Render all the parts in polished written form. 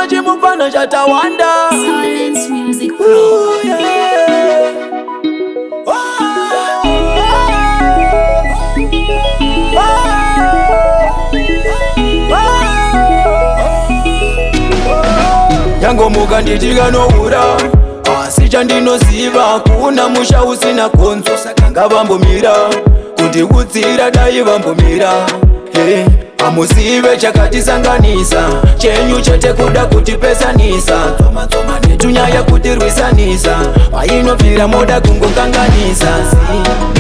chimufana chatawanda. Silence Music Pro. Yangomuka nditika noura asi chandinoziva kuna musha usina konzo saka ngavambomira kundikudzira dai vambomira. Amuzive chakatisanganisa chenyu chete kuda kutipesanisa tsoma netunyaya kutirwisanisa vainobvira moda kungokanganisa.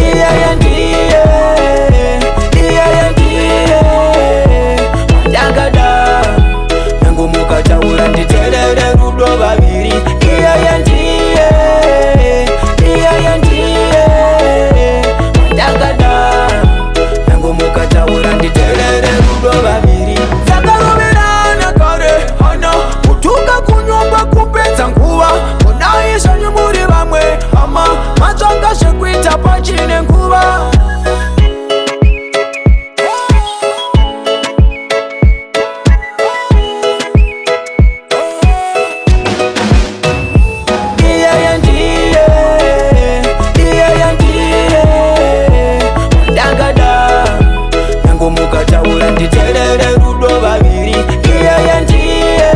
Iyeye ndiye wandakada yangomuka taura nditerere rudo vaviri. Iyeye ndiye wandakada yangomuka taura nditerere rudo vaviri. Takaroverana kare hana kutuka kunyumba kupedza nguva kudaisa nyumuri vamwe hama matsvanga zvekuita pachine nguva. Nditerere rudo vaviri. Iyeye ndiye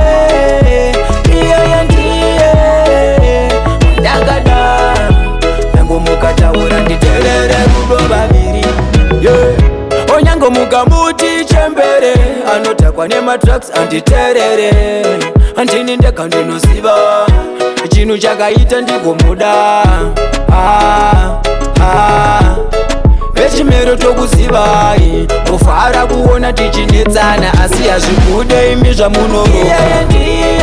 wandakada yangomuka taura nditerere rudo vaviri. Onyangomuka muti chembere anotakwa nematraks anditerere andini ndega ndinoziva chinhu chakaita ndigomuda. Vechimero tokuzivai mufara kuona tichinetsana asi hazvikude imi zvamunoro. Iyeye ndiye